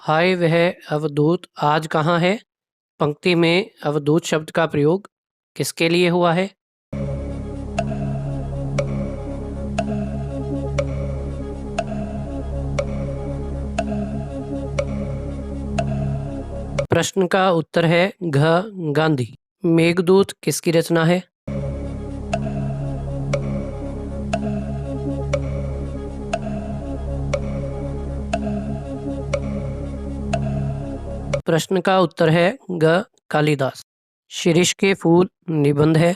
हाय वह अवधूत आज कहाँ है? पंक्ति में अवधूत शब्द का प्रयोग किसके लिए हुआ है? प्रश्न का उत्तर है घ गांधी। मेघदूत किसकी रचना है? प्रश्न का उत्तर है ग कालिदास। शिरीष के फूल निबंध है।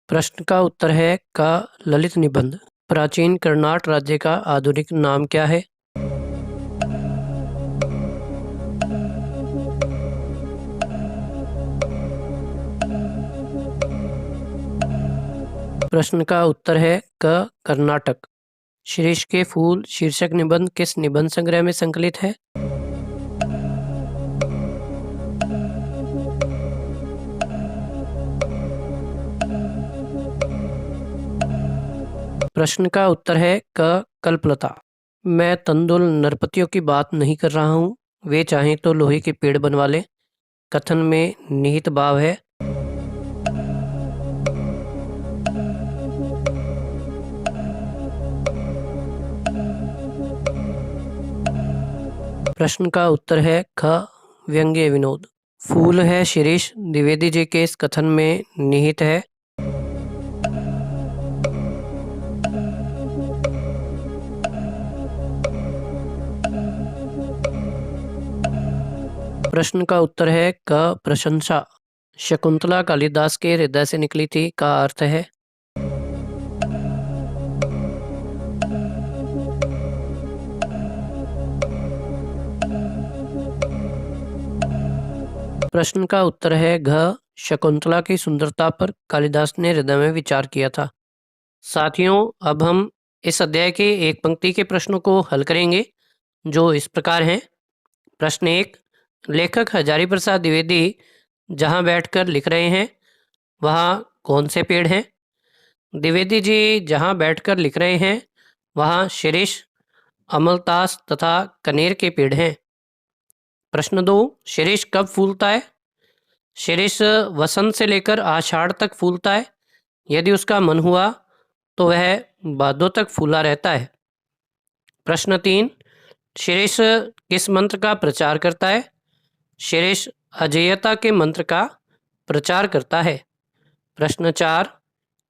प्रश्न का उत्तर है क ललित निबंध। प्राचीन कर्नाट राज्य का आधुनिक नाम क्या है? प्रश्न का उत्तर है क कर्नाटक। शिरीष के फूल शीर्षक निबंध किस निबंध संग्रह में संकलित है? प्रश्न का उत्तर है क कल्पलता। मैं तंदुल नरपतियों की बात नहीं कर रहा हूँ, वे चाहें तो लोहे के पेड़ बनवा लें। कथन में निहित भाव है। प्रश्न का उत्तर है ख व्यंग्य विनोद। फूल है शिरीष द्विवेदी जी के इस कथन में निहित है। प्रश्न का उत्तर है क प्रशंसा। शकुंतला कालिदास के हृदय से निकली थी का अर्थ है। प्रश्न का उत्तर है घ शकुंतला की सुंदरता पर कालिदास ने हृदय में विचार किया था। साथियों, अब हम इस अध्याय के एक पंक्ति के प्रश्नों को हल करेंगे जो इस प्रकार हैं। प्रश्न 1, लेखक हजारी प्रसाद द्विवेदी जहाँ बैठकर लिख रहे हैं वहाँ कौन से पेड़ हैं? द्विवेदी जी जहाँ बैठकर लिख रहे हैं वहाँ शिरीष, अमलतास तथा कनेर के पेड़ हैं। प्रश्न 2, शिरीष कब फूलता है? शिरीष वसंत से लेकर आषाढ़ तक फूलता है। यदि उसका मन हुआ तो वह भादों तक फूला रहता है। प्रश्न 3, शिरीष किस मंत्र का प्रचार करता है? शिरीष अजेयता के मंत्र का प्रचार करता है। प्रश्न 4,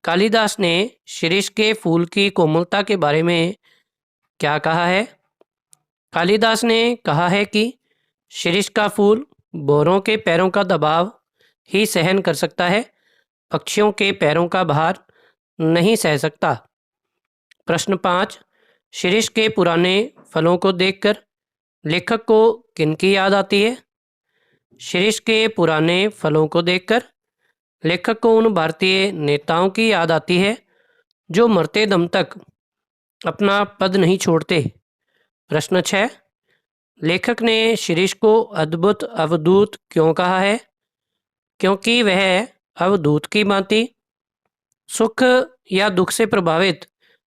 कालिदास ने शिरीष के फूल की कोमलता के बारे में क्या कहा है? कालिदास ने कहा है कि शिरीष का फूल भौरों के पैरों का दबाव ही सहन कर सकता है, पक्षियों के पैरों का भार नहीं सह सकता। प्रश्न 5, शिरीष के पुराने फलों को देखकर लेखक को किनकी याद आती है? शिरीष के पुराने फलों को देखकर लेखक को उन भारतीय नेताओं की याद आती है जो मरते दम तक अपना पद नहीं छोड़ते। प्रश्न 6, लेखक ने शिरीष को अद्भुत अवधूत क्यों कहा है? क्योंकि वह अवधूत की भांति सुख या दुख से प्रभावित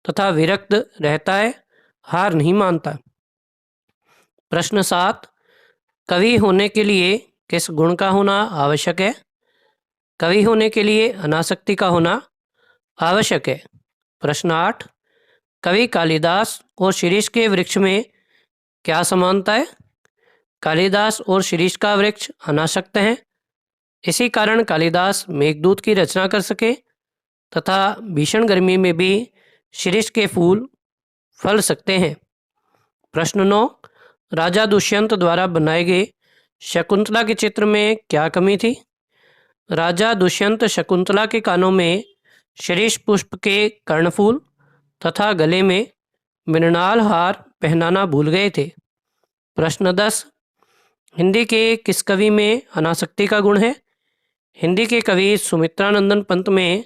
तथा विरक्त रहता है, हार नहीं मानता। प्रश्न 7, कवि होने के लिए किस गुण का होना आवश्यक है? कवि होने के लिए अनासक्ति का होना आवश्यक है। प्रश्न 8, कवि कालिदास और शिरीष के वृक्ष में क्या समानता है? कालिदास और शिरीष का वृक्ष अनासक्त है, इसी कारण कालिदास मेघदूत की रचना कर सके तथा भीषण गर्मी में भी शिरीष के फूल फल सकते हैं। प्रश्न 9, राजा दुष्यंत द्वारा बनाए गए शकुंतला के चित्र में क्या कमी थी? राजा दुष्यंत शकुंतला के कानों में शिरीष पुष्प के कर्णफूल तथा गले में मृणाल हार पहनाना भूल गए थे। प्रश्न 10, हिंदी के किस कवि में अनासक्ति का गुण है? हिंदी के कवि सुमित्रानंदन पंत में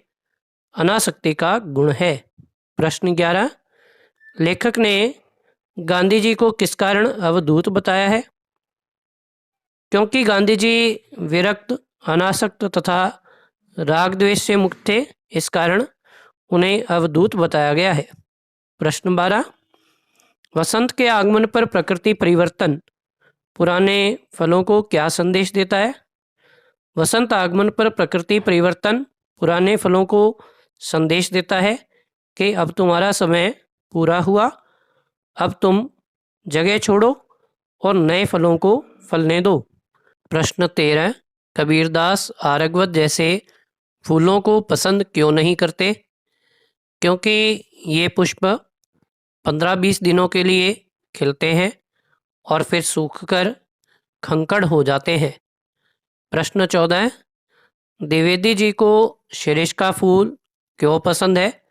अनासक्ति का गुण है। प्रश्न 11, लेखक ने गांधी जी को किस कारण अवधूत बताया है? क्योंकि गांधी जी विरक्त, अनासक्त तथा राग द्वेष से मुक्त थे, इस कारण उन्हें अवधूत बताया गया है। प्रश्न 12, वसंत के आगमन पर प्रकृति परिवर्तन पुराने फलों को क्या संदेश देता है? वसंत आगमन पर प्रकृति परिवर्तन पुराने फलों को संदेश देता है कि अब तुम्हारा समय पूरा हुआ, अब तुम जगह छोड़ो और नए फलों को फलने दो। प्रश्न 13, कबीरदास आरगवत जैसे फूलों को पसंद क्यों नहीं करते? क्योंकि ये पुष्प 15-20 दिनों के लिए खिलते हैं और फिर सूखकर खंकड़ हो जाते हैं। प्रश्न 14, द्विवेदी जी को शिरीष का फूल क्यों पसंद है?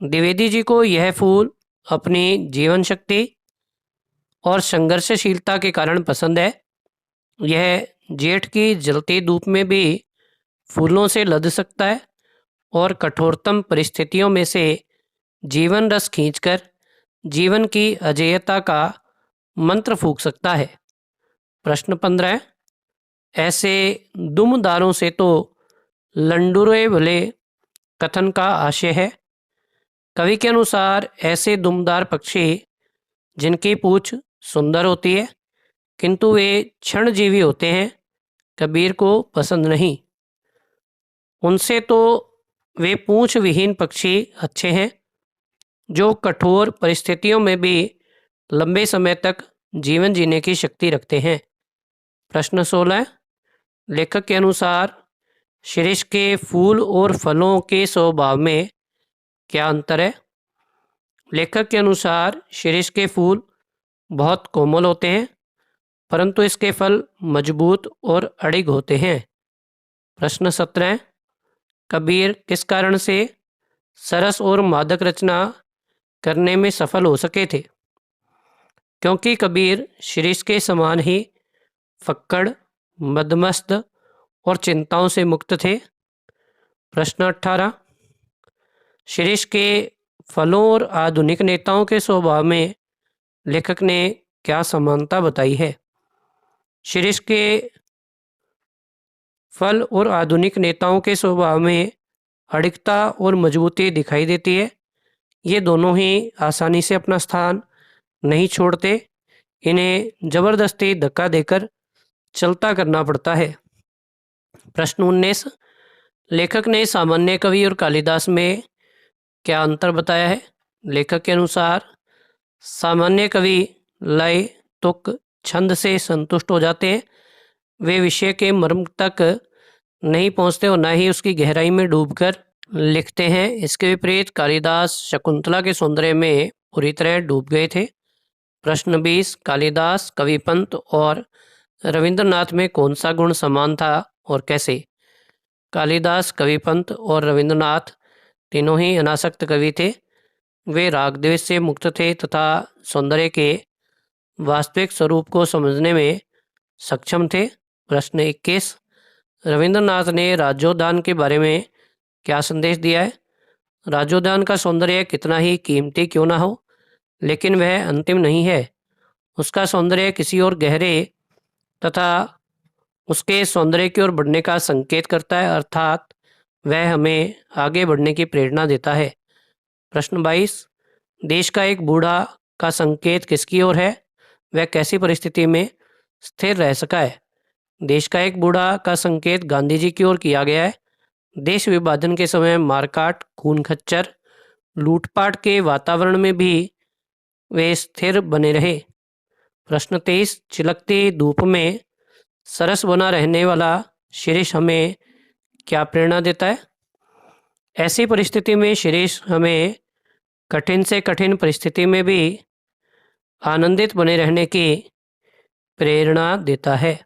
द्विवेदी जी को यह फूल अपनी जीवन शक्ति और संघर्षशीलता के कारण पसंद है। यह जेठ की जलती धूप में भी फूलों से लद सकता है और कठोरतम परिस्थितियों में से जीवन रस खींचकर जीवन की अजेयता का मंत्र फूंक सकता है। प्रश्न 15, ऐसे दुमदारों से तो लंडुरे भले कथन का आशय है। कवि के अनुसार ऐसे दुमदार पक्षी जिनकी पूंछ सुंदर होती है किंतु वे क्षणजीवी होते हैं, कबीर को पसंद नहीं। उनसे तो वे पूंछ विहीन पक्षी अच्छे हैं जो कठोर परिस्थितियों में भी लंबे समय तक जीवन जीने की शक्ति रखते हैं। प्रश्न 16, लेखक के अनुसार शिरीष के फूल और फलों के स्वभाव में क्या अंतर है? लेखक के अनुसार शिरीष के फूल बहुत कोमल होते हैं परंतु इसके फल मजबूत और अडिग होते हैं। प्रश्न 17, कबीर किस कारण से सरस और मादक रचना करने में सफल हो सके थे? क्योंकि कबीर शिरीष के समान ही फक्कड़, मदमस्त और चिंताओं से मुक्त थे। प्रश्न 18, शिरीष के फलों और आधुनिक नेताओं के स्वभाव में लेखक ने क्या समानता बताई है? शिरीष के फल और आधुनिक नेताओं के स्वभाव में अडिगता और मजबूती दिखाई देती है। ये दोनों ही आसानी से अपना स्थान नहीं छोड़ते, इन्हें जबरदस्ती धक्का देकर चलता करना पड़ता है। प्रश्न 19, लेखक ने सामान्य कवि और कालिदास में क्या अंतर बताया है? लेखक के अनुसार सामान्य कवि लय, तुक, छंद से संतुष्ट हो जाते हैं। वे विषय के मर्म तक नहीं पहुंचते और न ही उसकी गहराई में डूबकर लिखते हैं। इसके विपरीत कालिदास शकुंतला के सौंदर्य में पूरी तरह डूब गए थे। प्रश्न 20, कालिदास, कविपंत और रविंद्रनाथ में कौन सा गुण समान था और कैसे? कालिदास, कविपंत और रविंद्रनाथ तीनों ही अनासक्त कवि थे। वे राग द्वेष से मुक्त थे तथा सौंदर्य के वास्तविक स्वरूप को समझने में सक्षम थे। प्रश्न 21, रविंद्रनाथ ने राज्योद्यान के बारे में क्या संदेश दिया है? राज्योद्यान का सौंदर्य कितना ही कीमती क्यों ना हो, लेकिन वह अंतिम नहीं है। उसका सौंदर्य किसी और गहरे तथा उसके सौंदर्य की ओर बढ़ने का संकेत करता है, अर्थात वह हमें आगे बढ़ने की प्रेरणा देता है। प्रश्न 22, देश का एक बूढ़ा का संकेत किसकी ओर है? वह कैसी परिस्थिति में स्थिर रह सका है? देश का एक बूढ़ा का संकेत गांधी जी की ओर किया गया है। देश विभाजन के समय मारकाट, खून खच्चर, लूटपाट के वातावरण में भी वे स्थिर बने रहे। प्रश्न 23, चिलकती धूप में सरस बना रहने वाला शिरीष हमें क्या प्रेरणा देता है? ऐसी परिस्थिति में शिरीष हमें कठिन से कठिन परिस्थिति में भी आनंदित बने रहने की प्रेरणा देता है।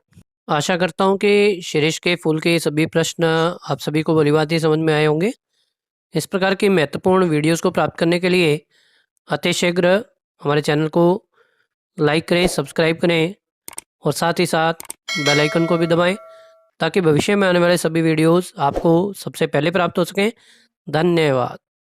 आशा करता हूँ कि शिरीष के फूल के सभी प्रश्न आप सभी को भलीभांति समझ में आए होंगे। इस प्रकार की महत्वपूर्ण वीडियोस को प्राप्त करने के लिए अतिशीघ्र हमारे चैनल को लाइक करें, सब्सक्राइब करें और साथ ही साथ बेल आइकन को भी दबाएं ताकि भविष्य में आने वाले सभी वीडियोस आपको सबसे पहले प्राप्त हो सकें। धन्यवाद।